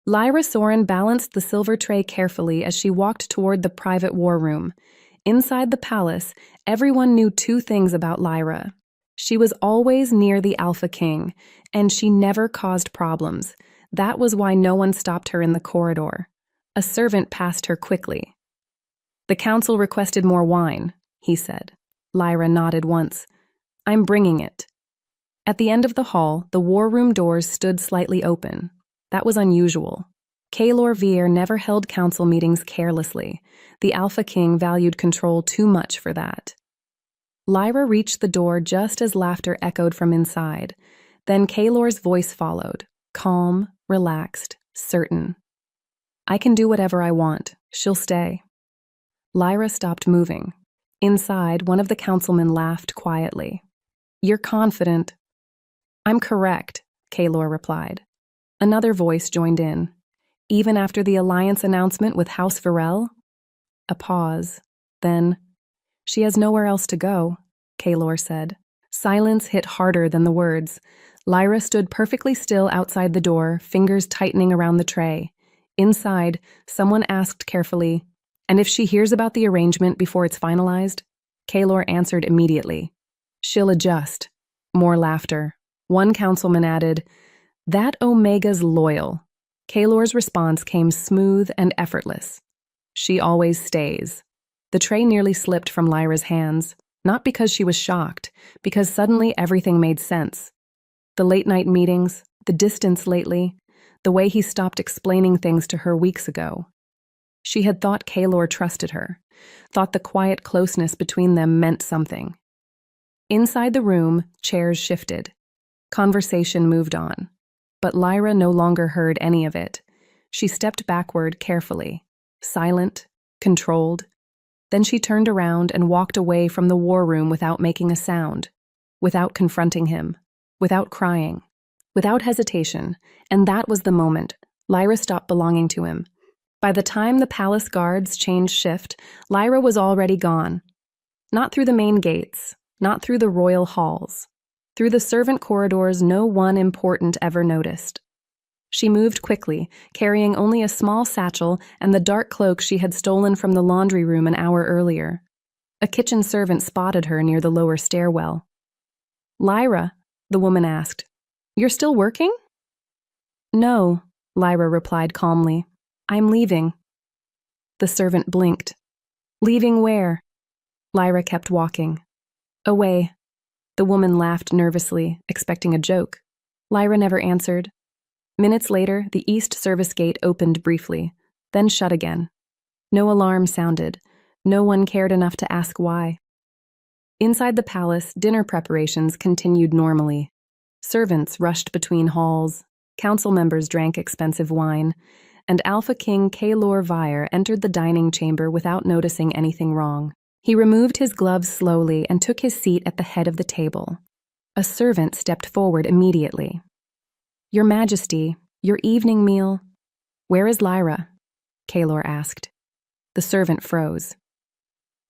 Lyra Soren balanced the silver tray carefully as she walked toward the private war room. Inside the palace, everyone knew two things about Lyra. She was always near the Alpha King, and she never caused problems. That was why no one stopped her in the corridor. A servant passed her quickly. "The council requested more wine," he said. Lyra nodded once. "I'm bringing it." At the end of the hall, the war room doors stood slightly open. That was unusual. Kaelor Vir never held council meetings carelessly. The Alpha King valued control too much for that. Lyra reached the door just as laughter echoed from inside. Then Kaelor's voice followed, calm, relaxed, certain. "I can do whatever I want. She'll stay." Lyra stopped moving. Inside, one of the councilmen laughed quietly. "You're confident." "I'm correct," Kaelor replied. Another voice joined in. "Even after the alliance announcement with House Varel?" A pause. Then, "She has nowhere else to go," Kaelor said. Silence hit harder than the words. Lyra stood perfectly still outside the door, fingers tightening around the tray. Inside, someone asked carefully, "And if she hears about the arrangement before it's finalized?" Kaelor answered immediately, "She'll adjust." More laughter. One councilman added, "That Omega's loyal." Kaelor's response came smooth and effortless. "She always stays." The tray nearly slipped from Lyra's hands, not because she was shocked, because suddenly everything made sense. The late-night meetings, the distance lately, the way he stopped explaining things to her weeks ago. She had thought Kaelor trusted her, thought the quiet closeness between them meant something. Inside the room, chairs shifted. Conversation moved on. But Lyra no longer heard any of it. She stepped backward carefully, silent, controlled. Then she turned around and walked away from the war room without making a sound, without confronting him, without crying, without hesitation. And that was the moment. Lyra stopped belonging to him. By the time the palace guards changed shift, Lyra was already gone. Not through the main gates, not through the royal halls. Through the servant corridors no one important ever noticed. She moved quickly, carrying only a small satchel and the dark cloak she had stolen from the laundry room an hour earlier. A kitchen servant spotted her near the lower stairwell. "Lyra," the woman asked, "you're still working?" "No," Lyra replied calmly. "I'm leaving." The servant blinked. "Leaving where?" Lyra kept walking. "Away." The woman laughed nervously, expecting a joke. Lyra never answered. Minutes later, the east service gate opened briefly, then shut again. No alarm sounded. No one cared enough to ask why. Inside the palace, dinner preparations continued normally. Servants rushed between halls, council members drank expensive wine, and Alpha King Kaelor Vir entered the dining chamber without noticing anything wrong. He removed his gloves slowly and took his seat at the head of the table. A servant stepped forward immediately. "Your Majesty, your evening meal." "Where is Lyra?" Kaelor asked. The servant froze.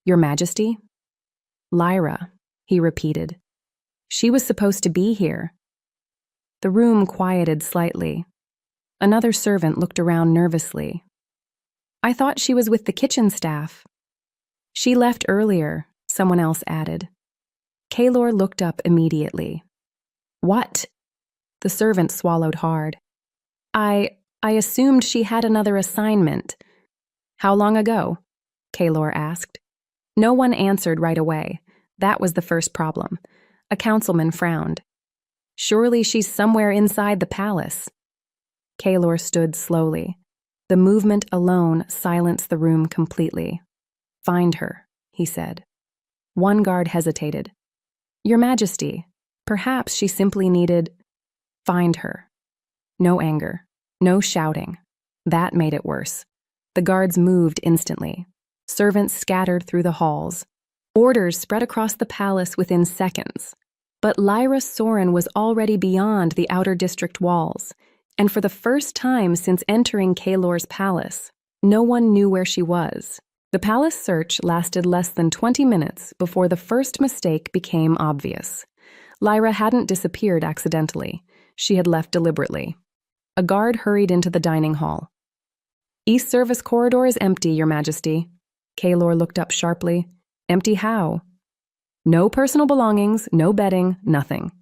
"Your Majesty?" "Lyra," he repeated. "She was supposed to be here." The room quieted slightly. Another servant looked around nervously. "I thought she was with the kitchen staff." "She left earlier," someone else added. Kaelor looked up immediately. "What?" The servant swallowed hard. I assumed she had another assignment." "How long ago?" Kaelor asked. No one answered right away. That was the first problem. A councilman frowned. "Surely she's somewhere inside the palace." Kaelor stood slowly. The movement alone silenced the room completely. "Find her," he said. One guard hesitated. "Your Majesty, perhaps she simply needed—" "Find her." No anger, no shouting. That made it worse. The guards moved instantly. Servants scattered through the halls. Orders spread across the palace within seconds. But Lyra Soren was already beyond the outer district walls, and for the first time since entering Kaelor's palace, no one knew where she was. The palace search lasted less than 20 minutes before the first mistake became obvious. Lyra hadn't disappeared accidentally. She had left deliberately. A guard hurried into the dining hall. "East service corridor is empty, Your Majesty." Kaylor looked up sharply. "Empty how?" "No personal belongings, no bedding, nothing."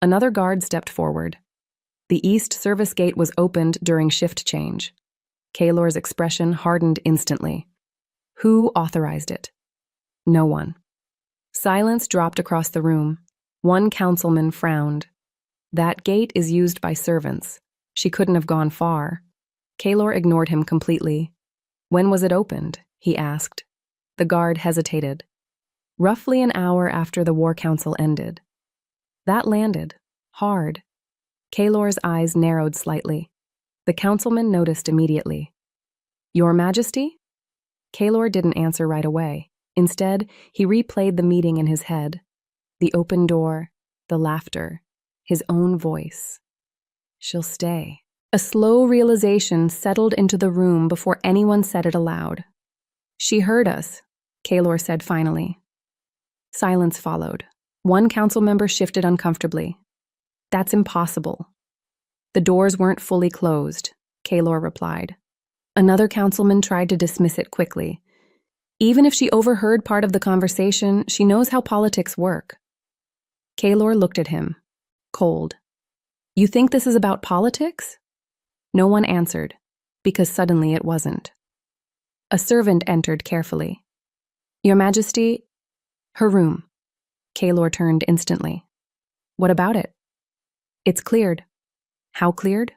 Another guard stepped forward. "The east service gate was opened during shift change." Kaylor's expression hardened instantly. "Who authorized it?" "No one." Silence dropped across the room. One councilman frowned. "That gate is used by servants. She couldn't have gone far." Kaylor ignored him completely. "When was it opened?" he asked. The guard hesitated. "Roughly an hour after the War Council ended." That landed. Hard. Kaylor's eyes narrowed slightly. The councilman noticed immediately. "Your Majesty?" Kaylor didn't answer right away. Instead, he replayed the meeting in his head. The open door, the laughter, his own voice. "She'll stay." A slow realization settled into the room before anyone said it aloud. "She heard us," Kaylor said finally. Silence followed. One council member shifted uncomfortably. "That's impossible." "The doors weren't fully closed," Kaylor replied. Another councilman tried to dismiss it quickly. "Even if she overheard part of the conversation, she knows how politics work." Kaylor looked at him, cold. "You think this is about politics?" No one answered, because suddenly it wasn't. A servant entered carefully. "Your Majesty," "Her room." Kaylor turned instantly. "What about it?" "It's cleared." "How cleared?"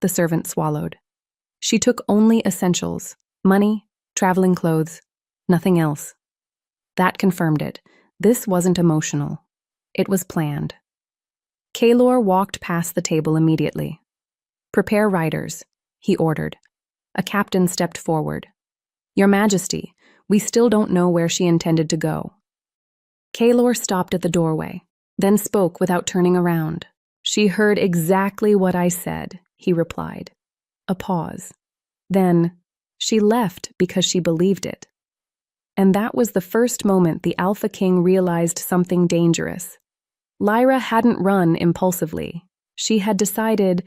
The servant swallowed. "She took only essentials, money, traveling clothes, nothing else." That confirmed it. This wasn't emotional. It was planned. Kaylor walked past the table immediately. "Prepare riders," he ordered. A captain stepped forward. "Your Majesty, we still don't know where she intended to go." Kaylor stopped at the doorway, then spoke without turning around. "She heard exactly what I said," he replied. A pause. Then, "She left because she believed it." And that was the first moment the Alpha King realized something dangerous. Lyra hadn't run impulsively. She had decided.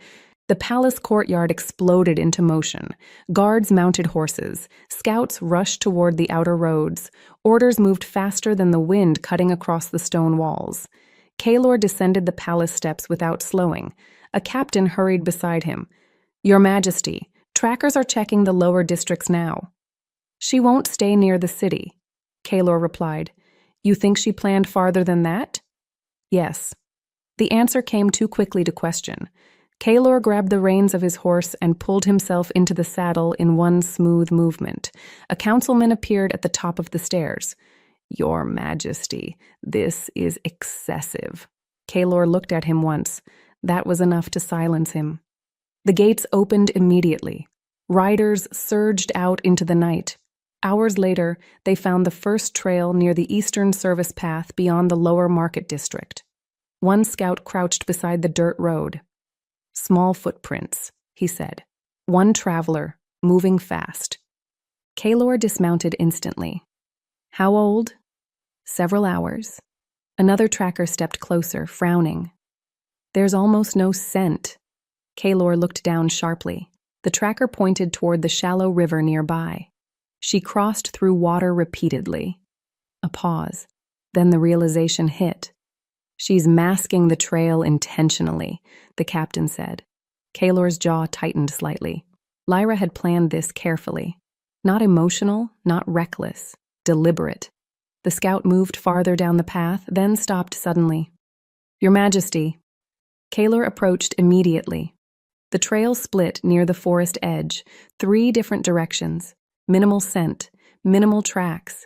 The palace courtyard exploded into motion. Guards mounted horses. Scouts rushed toward the outer roads. Orders moved faster than the wind cutting across the stone walls. Kaylor descended the palace steps without slowing. A captain hurried beside him. "Your Majesty, trackers are checking the lower districts now." "She won't stay near the city," Kaylor replied. "You think she planned farther than that?" "Yes." The answer came too quickly to question. Kaylor grabbed the reins of his horse and pulled himself into the saddle in one smooth movement. A councilman appeared at the top of the stairs. "Your Majesty, this is excessive." Kaylor looked at him once. That was enough to silence him. The gates opened immediately. Riders surged out into the night. Hours later, they found the first trail near the eastern service path beyond the lower market district. One scout crouched beside the dirt road. "Small footprints," he said. "One traveler, moving fast." Kaylor dismounted instantly. "How old?" "Several hours." Another tracker stepped closer, frowning. "There's almost no scent." Kaylor looked down sharply. The tracker pointed toward the shallow river nearby. "She crossed through water repeatedly." A pause. Then the realization hit. "She's masking the trail intentionally," the captain said. Kaylor's jaw tightened slightly. Lyra had planned this carefully. Not emotional, not reckless, deliberate. The scout moved farther down the path, then stopped suddenly. "Your Majesty." Kaylor approached immediately. The trail split near the forest edge, 3 different directions. Minimal scent, minimal tracks.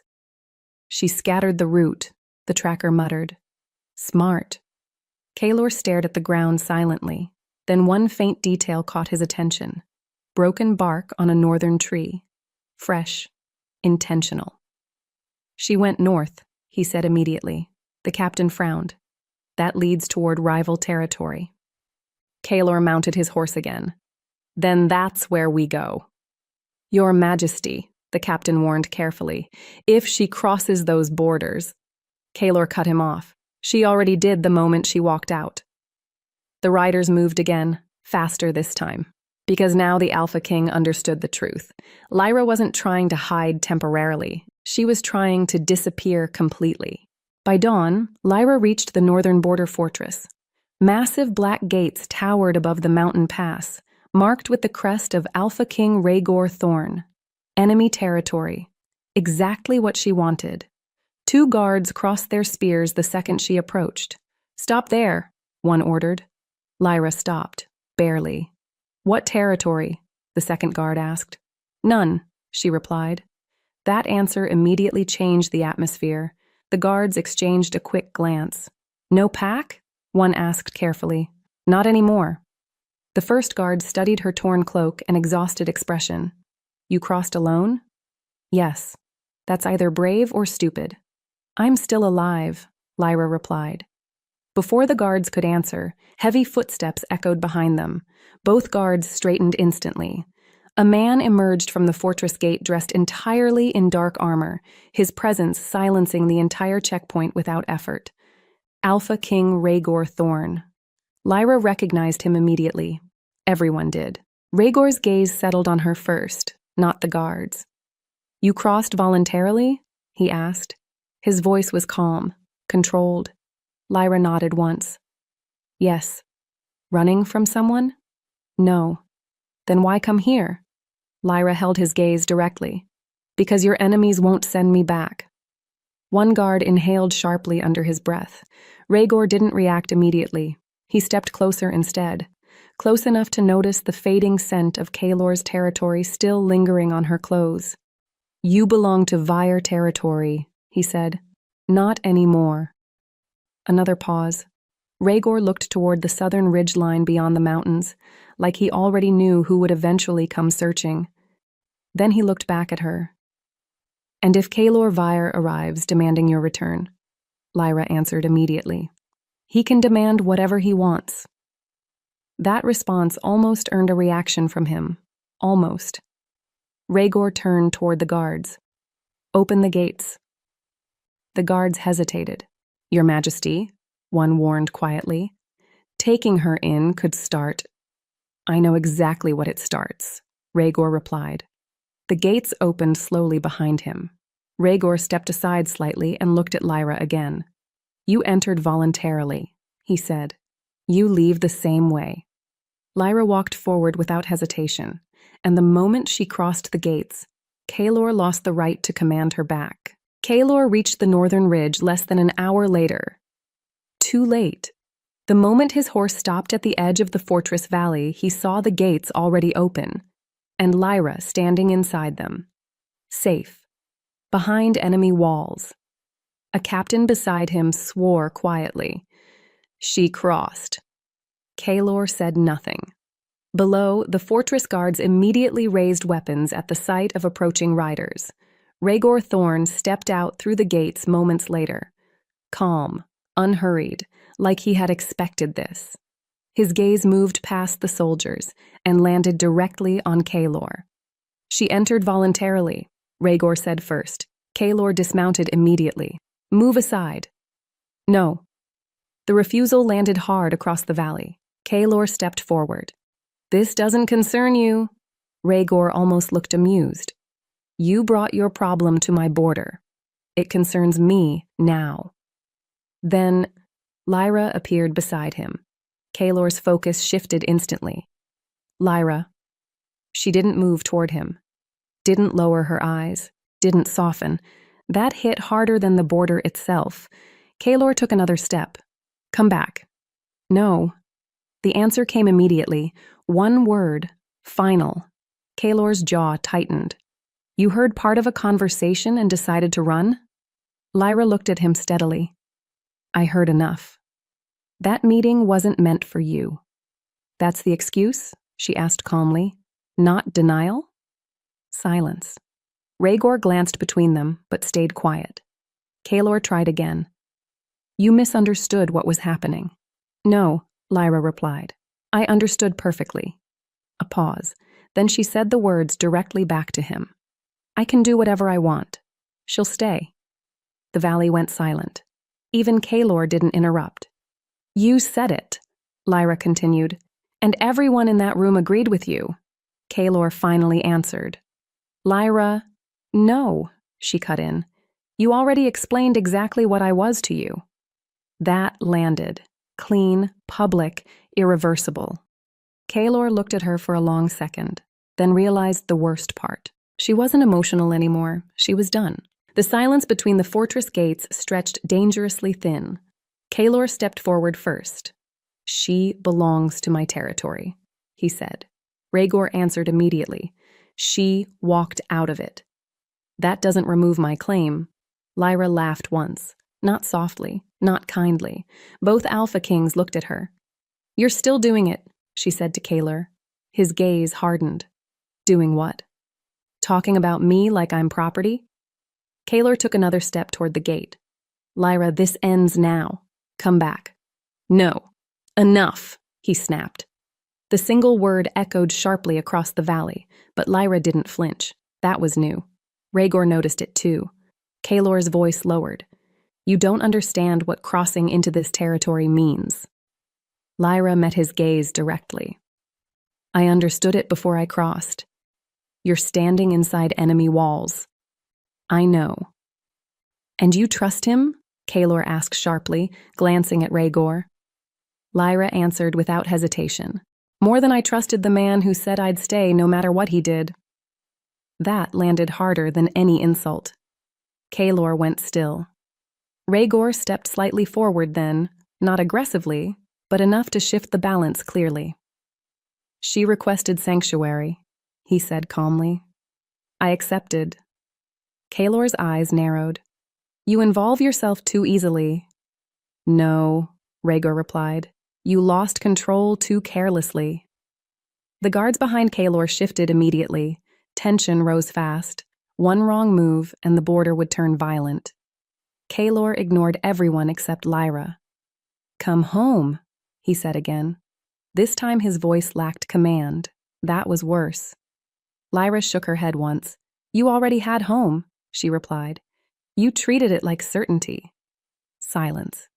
"She scattered the route," the tracker muttered. "Smart." Kaylor stared at the ground silently. Then one faint detail caught his attention. Broken bark on a northern tree. Fresh. Intentional. "She went north," he said immediately. The captain frowned. "That leads toward rival territory." Kaylor mounted his horse again. "Then that's where we go." "Your Majesty," the captain warned carefully, "if she crosses those borders." Kaylor cut him off. "She already did the moment she walked out." The riders moved again. faster this time. Because now the Alpha King understood the truth. Lyra wasn't trying to hide temporarily. She was trying to disappear completely. By dawn, Lyra reached the northern border fortress. Massive black gates towered above the mountain pass, marked with the crest of Alpha King Rhaegor Thorn. Enemy territory. Exactly what she wanted. 2 guards crossed their spears the second she approached. "Stop there," one ordered. Lyra stopped, barely. "What territory?" the second guard asked. "None," she replied. That answer immediately changed the atmosphere. The guards exchanged a quick glance. "No pack?" one asked carefully. "Not anymore." The first guard studied her torn cloak and exhausted expression. "You crossed alone?" "Yes. That's either brave or stupid." "I'm still alive," Lyra replied. Before the guards could answer, heavy footsteps echoed behind them. Both guards straightened instantly. A man emerged from the fortress gate dressed entirely in dark armor, his presence silencing the entire checkpoint without effort. Alpha King Rhaegor Thorn. Lyra recognized him immediately. Everyone did. Rhaegor's gaze settled on her first, not the guards. "You crossed voluntarily?" he asked. His voice was calm, controlled. Lyra nodded once. "Yes." "Running from someone?" "No." "Then why come here?" Lyra held his gaze directly. "Because your enemies won't send me back." One guard inhaled sharply under his breath. Rhaegor didn't react immediately. He stepped closer instead, close enough to notice the fading scent of Kaelor's territory still lingering on her clothes. "You belong to Vyre territory," he said. "Not anymore." Another pause. Rhaegor looked toward the southern ridgeline beyond the mountains, like he already knew who would eventually come searching. Then he looked back at her. "And if Kaelor Vyre arrives demanding your return?" Lyra answered immediately. "He can demand whatever he wants." That response almost earned a reaction from him. Almost. Rhaegor turned toward the guards. "Open the gates." The guards hesitated. "Your Majesty," one warned quietly. "Taking her in could start—" "I know exactly what it starts," Rhaegor replied. The gates opened slowly behind him. Rhaegor stepped aside slightly and looked at Lyra again. "You entered voluntarily," he said. "You leave the same way." Lyra walked forward without hesitation, and the moment she crossed the gates, Kaelor lost the right to command her back. Kaelor reached the northern ridge less than an hour later. Too late. The moment his horse stopped at the edge of the fortress valley, he saw the gates already open, and Lyra standing inside them. Safe. Behind enemy walls. A captain beside him swore quietly. She crossed. Kaelor said nothing. Below, the fortress guards immediately raised weapons at the sight of approaching riders. Rhaegor Thorn stepped out through the gates moments later. Calm, unhurried, like he had expected this. His gaze moved past the soldiers and landed directly on Kaelor. "She entered voluntarily," Rhaegor said first. Kaelor dismounted immediately. "Move aside." "No." The refusal landed hard across the valley. Kaelor stepped forward. "This doesn't concern you." Rhaegor almost looked amused. "You brought your problem to my border. It concerns me now." Then Lyra appeared beside him. Kaelor's focus shifted instantly. "Lyra." She didn't move toward him, didn't lower her eyes, didn't soften. That hit harder than the border itself. Kaelor took another step. "Come back." "No." The answer came immediately. One word. Final. Kaelor's jaw tightened. "You heard part of a conversation and decided to run?" Lyra looked at him steadily. "I heard enough." "That meeting wasn't meant for you." "That's the excuse?" she asked calmly. "Not denial?" Silence. Rhaegor glanced between them, but stayed quiet. Kaelor tried again. "You misunderstood what was happening." "No," Lyra replied. "I understood perfectly." A pause. Then she said the words directly back to him. "I can do whatever I want. She'll stay." The valley went silent. Even Kaelor didn't interrupt. "You said it," Lyra continued. And everyone in that room agreed with you, Kaylor finally answered. Lyra, no, she cut in. You already explained exactly what I was to you. That landed. Clean, public, irreversible. Kaylor looked at her for a long second, then realized the worst part. She wasn't emotional anymore. She was done. The silence between the fortress gates stretched dangerously thin. Kaylor stepped forward first. She belongs to my territory, he said. Rhaegor answered immediately. She walked out of it. That doesn't remove my claim. Lyra laughed once, not softly, not kindly. Both Alpha Kings looked at her. You're still doing it, she said to Kaylor. His gaze hardened. Doing what? Talking about me like I'm property? Kaylor took another step toward the gate. Lyra, this ends now. Come back. No. Enough, he snapped. The single word echoed sharply across the valley, but Lyra didn't flinch. That was new. Rhaegor noticed it too. Kaylor's voice lowered. You don't understand what crossing into this territory means. Lyra met his gaze directly. I understood it before I crossed. You're standing inside enemy walls. I know. And you trust him? Kaylor asked sharply, glancing at Rhaegor. Lyra answered without hesitation. More than I trusted the man who said I'd stay no matter what he did. That landed harder than any insult. Kaylor went still. Rhaegor stepped slightly forward then, not aggressively, but enough to shift the balance clearly. She requested sanctuary, he said calmly. I accepted. Kaylor's eyes narrowed. You involve yourself too easily. No, Rhaegor replied. You lost control too carelessly. The guards behind Kaylor shifted immediately. Tension rose fast. One wrong move and the border would turn violent. Kaylor ignored everyone except Lyra. Come home, he said again. This time his voice lacked command. That was worse. Lyra shook her head once. You already had home, she replied. You treated it like certainty. Silence.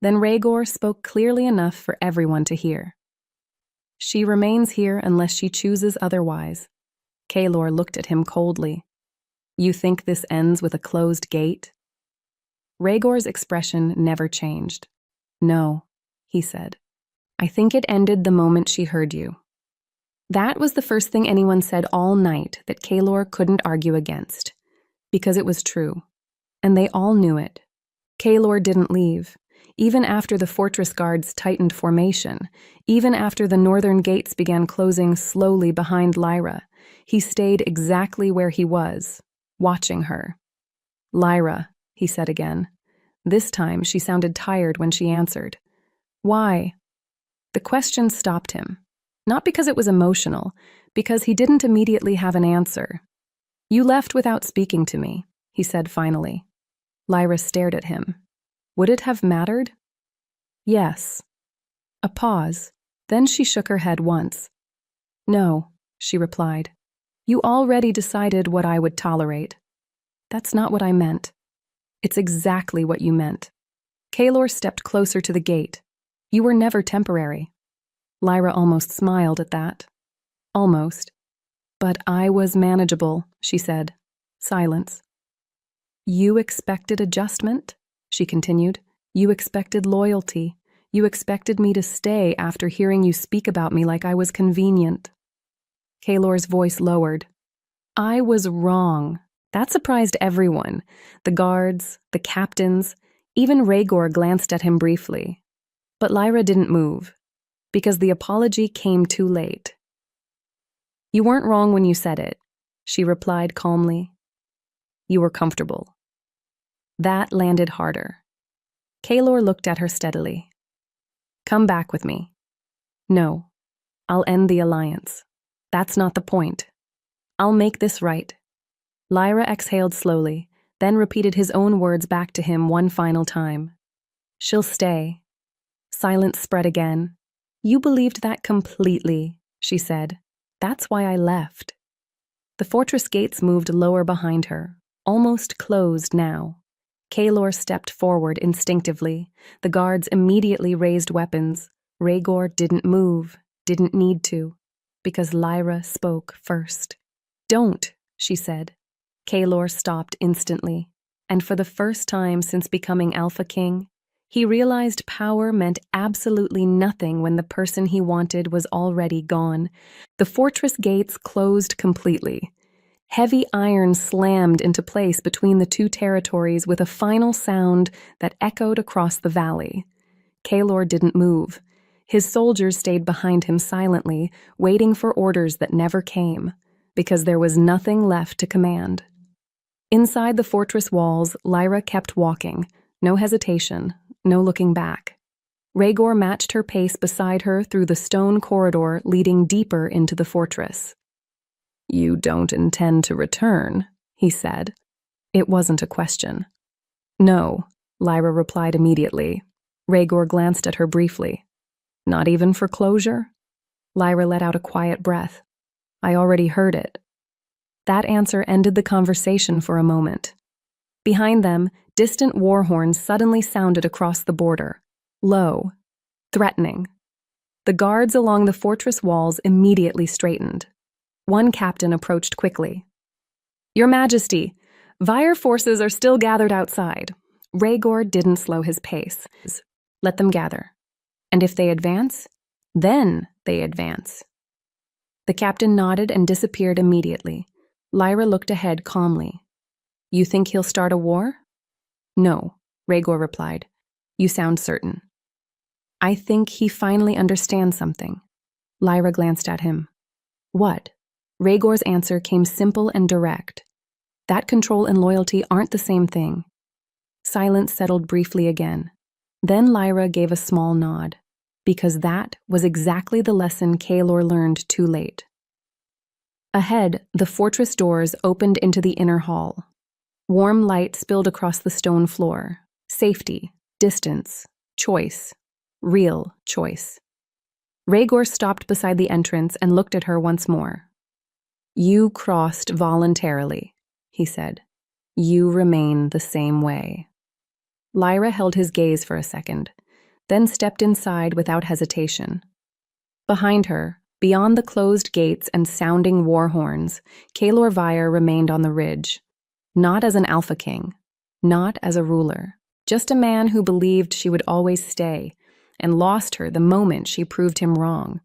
Then Rhaegor spoke clearly enough for everyone to hear. She remains here unless she chooses otherwise. Kaylor looked at him coldly. You think this ends with a closed gate? Rhaegor's expression never changed. No, he said. I think it ended the moment she heard you. That was the first thing anyone said all night that Kaylor couldn't argue against, because it was true, and they all knew it. Kaylor didn't leave. Even after the fortress guards tightened formation, even after the northern gates began closing slowly behind Lyra, he stayed exactly where he was, watching her. Lyra, he said again. This time she sounded tired when she answered. Why? The question stopped him. Not because it was emotional, because he didn't immediately have an answer. You left without speaking to me, he said finally. Lyra stared at him. Would it have mattered? Yes. A pause. Then she shook her head once. No, she replied. You already decided what I would tolerate. That's not what I meant. It's exactly what you meant. Kaylor stepped closer to the gate. You were never temporary. Lyra almost smiled at that. Almost. But I was manageable, she said. Silence. You expected adjustment? She continued. You expected loyalty. You expected me to stay after hearing you speak about me like I was convenient. Kaylor's voice lowered. I was wrong. That surprised everyone. The guards, the captains, even Rhaegor glanced at him briefly. But Lyra didn't move, because the apology came too late. You weren't wrong when you said it, she replied calmly. You were comfortable. That landed harder. Kaylor looked at her steadily. Come back with me. No, I'll end the alliance. That's not the point. I'll make this right. Lyra exhaled slowly, then repeated his own words back to him one final time. She'll stay. Silence spread again. You believed that completely, she said. That's why I left. The fortress gates moved lower behind her, almost closed now. Kaylor stepped forward instinctively. The guards immediately raised weapons. Rhaegor didn't move. didn't need to, because Lyra spoke first. "Don't," she said. Kaelor stopped instantly, and for the first time since becoming Alpha King, he realized power meant absolutely nothing when the person he wanted was already gone. The fortress gates closed completely. Heavy iron slammed into place between the two territories with a final sound that echoed across the valley. Kaelor didn't move. His soldiers stayed behind him silently, waiting for orders that never came, because there was nothing left to command. Inside the fortress walls, Lyra kept walking, no hesitation, no looking back. Rhaegor matched her pace beside her through the stone corridor leading deeper into the fortress. "You don't intend to return," he said. It wasn't a question. "No," Lyra replied immediately. Rhaegor glanced at her briefly. "Not even for closure?" Lyra let out a quiet breath. "I already heard it." That answer ended the conversation for a moment. Behind them, distant war horns suddenly sounded across the border, low, threatening. The guards along the fortress walls immediately straightened. One captain approached quickly. "Your Majesty, Vyre forces are still gathered outside." Rhaegor didn't slow his pace. "Let them gather. And if they advance, then they advance." The captain nodded and disappeared immediately. Lyra looked ahead calmly. "You think he'll start a war?" "No," Rhaegor replied. "You sound certain." "I think he finally understands something." Lyra glanced at him. "What?" Rhaegor's answer came simple and direct. "That control and loyalty aren't the same thing." Silence settled briefly again. Then Lyra gave a small nod, because that was exactly the lesson Kaelor learned too late. Ahead, the fortress doors opened into the inner hall. Warm light spilled across the stone floor. Safety, distance, choice, real choice. Rhaegor stopped beside the entrance and looked at her once more. "You crossed voluntarily," he said. "You remain the same way." Lyra held his gaze for a second, then stepped inside without hesitation. Behind her, beyond the closed gates and sounding war horns, Kaelor Vyre remained on the ridge. Not as an Alpha King, not as a ruler, just a man who believed she would always stay, and lost her the moment she proved him wrong.